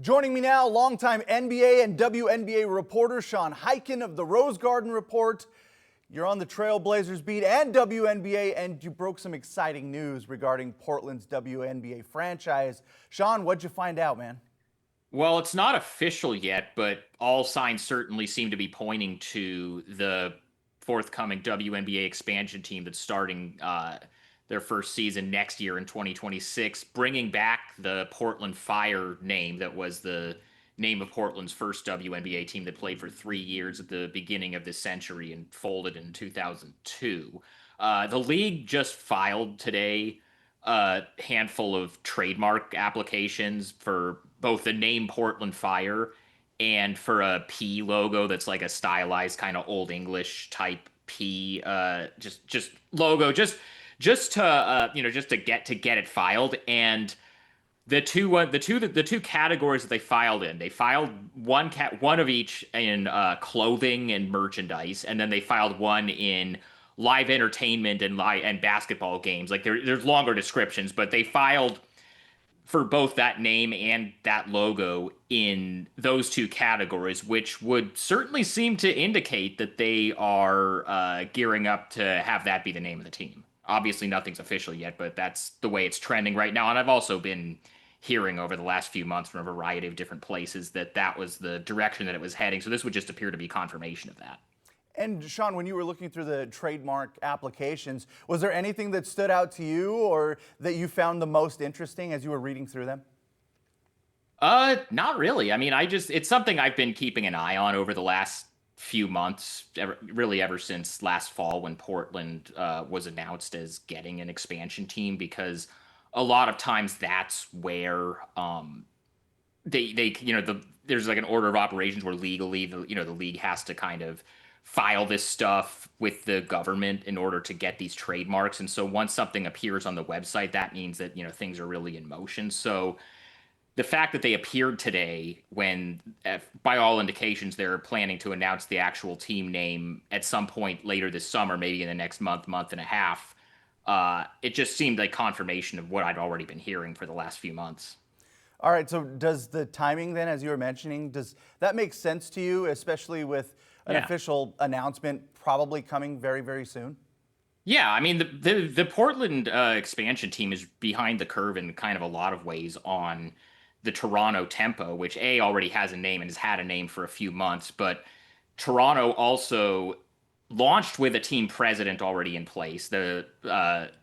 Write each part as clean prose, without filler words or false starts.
Joining me now, longtime NBA and WNBA reporter Sean Highkin of the Rose Garden Report. You're on the Trailblazers beat and WNBA, and you broke some exciting news regarding Portland's WNBA franchise. Sean, what'd you find out, man? Well, it's not official yet, but all signs certainly seem to be pointing to the forthcoming WNBA expansion team that's starting their first season next year in 2026, bringing back the Portland Fire name that was the name of Portland's first WNBA team that played for 3 years at the beginning of this century and folded in 2002. The league just filed today a handful of trademark applications for both the name Portland Fire and for a P logo that's like a stylized kind of old English type P just logo just to just to get it filed. And the two categories that they filed in, they filed one of each in clothing and merchandise, and then they filed one in live entertainment and basketball games. Like there's longer descriptions, but they filed for both that name and that logo in those two categories, which would certainly seem to indicate that they are gearing up to have that be the name of the team. Obviously, nothing's official yet, but that's the way it's trending right now. And I've also been hearing over the last few months from a variety of different places that that was the direction that it was heading. So this would just appear to be confirmation of that. And Sean, when you were looking through the trademark applications, was there anything that stood out to you or that you found the most interesting as you were reading through them? Not really. I mean, it's something I've been keeping an eye on over the last few months, really ever since last fall when Portland was announced as getting an expansion team, because a lot of times that's where there's like an order of operations where legally the league has to kind of file this stuff with the government in order to get these trademarks. And so once something appears on the website, that means that things are really in motion. So the fact that they appeared today when, by all indications, they're planning to announce the actual team name at some point later this summer, maybe in the next month and a half, it just seemed like confirmation of what I'd already been hearing for the last few months. All right, so does the timing then, as you were mentioning, does that make sense to you, especially with an Yeah. official announcement probably coming very, very soon? Yeah, I mean the Portland expansion team is behind the curve in kind of a lot of ways on the Toronto tempo, which already has a name and has had a name for a few months, but Toronto also launched with a team president already in place. The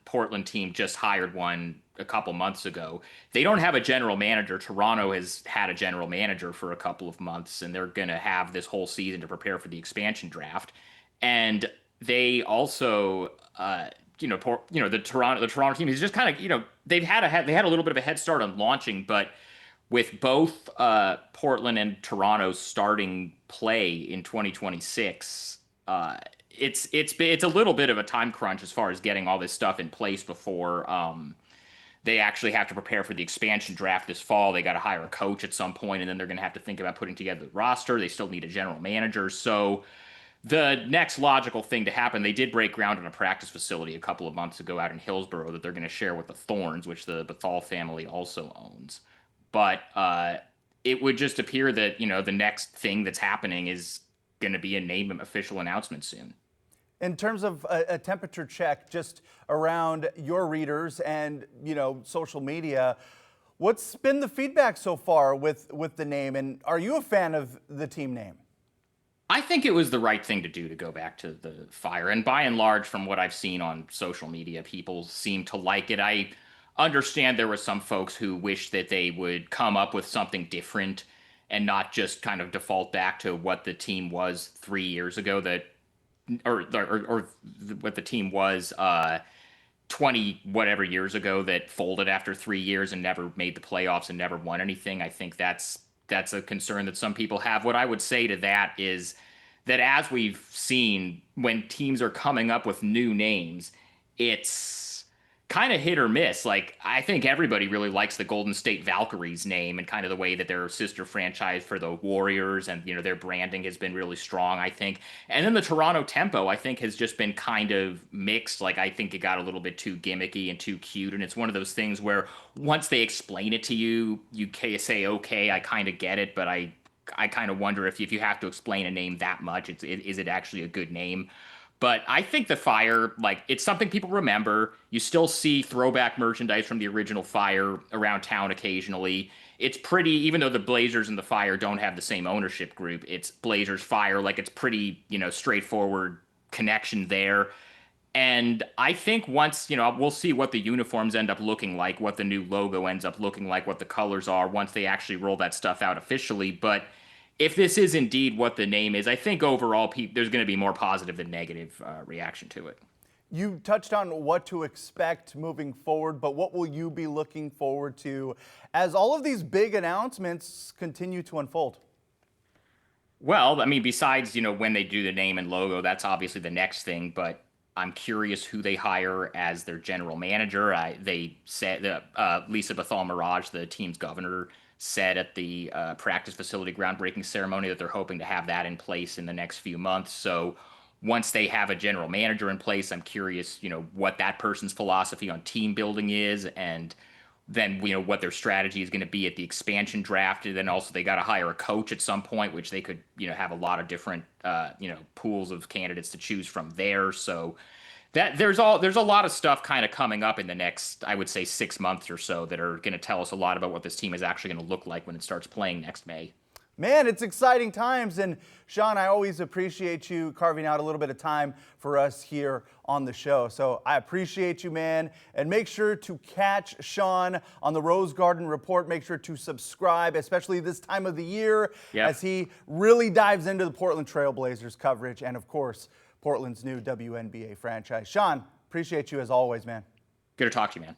Portland team just hired one a couple months ago. They don't have a general manager. Toronto has had a general manager for a couple of months, and they're going to have this whole season to prepare for the expansion draft. And they also, the Toronto team is just kind of, they had a little bit of a head start on launching, but with both Portland and Toronto starting play in 2026, it's a little bit of a time crunch as far as getting all this stuff in place before they actually have to prepare for the expansion draft this fall. They got to hire a coach at some point, and then they're going to have to think about putting together the roster. They still need a general manager. So the next logical thing to happen, they did break ground on a practice facility a couple of months ago out in Hillsborough that they're going to share with the Thorns, which the Bethal family also owns. But it would just appear that, the next thing that's happening is going to be a name official announcement soon. In terms of a temperature check just around your readers and, social media, what's been the feedback so far with the name? And are you a fan of the team name? I think it was the right thing to do to go back to the Fire. And by and large, from what I've seen on social media, people seem to like it. I understand there were some folks who wish that they would come up with something different and not just kind of default back to what the team was 3 years ago or what the team was 20 whatever years ago that folded after 3 years and never made the playoffs and never won anything. I think that's a concern that some people have. What I would say to that is that, as we've seen, when teams are coming up with new names, it's kind of hit or miss. Like, I think everybody really likes the Golden State Valkyries name and kind of the way that they're a sister franchise for the Warriors, and their branding has been really strong, I think. And then the Toronto Tempo, I think, has just been kind of mixed. Like, I think it got a little bit too gimmicky and too cute, and it's one of those things where once they explain it to you, you say, okay, I kind of get it, but I kind of wonder if you have to explain a name that much, is it actually a good name? But I think the Fire, like, it's something people remember. You still see throwback merchandise from the original Fire around town occasionally. It's pretty, even though the Blazers and the Fire don't have the same ownership group, it's Blazers Fire. Like, it's pretty, straightforward connection there. And I think once, we'll see what the uniforms end up looking like, what the new logo ends up looking like, what the colors are once they actually roll that stuff out officially. But if this is indeed what the name is, I think overall there's going to be more positive than negative reaction to it. You touched on what to expect moving forward, but what will you be looking forward to as all of these big announcements continue to unfold? Well, I mean, besides, when they do the name and logo, that's obviously the next thing, but I'm curious who they hire as their general manager. They said Lisa Bethal-Mirage, the team's governor, said at the practice facility groundbreaking ceremony that they're hoping to have that in place in the next few months. So once they have a general manager in place, I'm curious, what that person's philosophy on team building is, and then what their strategy is going to be at the expansion draft. And then also they got to hire a coach at some point, which they could have a lot of different pools of candidates to choose from there. So that there's a lot of stuff kind of coming up in the next, I would say, 6 months or so that are going to tell us a lot about what this team is actually going to look like when it starts playing next May. Man, it's exciting times. And Sean, I always appreciate you carving out a little bit of time for us here on the show. So I appreciate you, man. And make sure to catch Sean on the Rose Garden Report. Make sure to subscribe, especially this time of the year, as he really dives into the Portland Trail Blazers coverage and, of course, Portland's new WNBA franchise. Sean, appreciate you as always, man. Good to talk to you, man.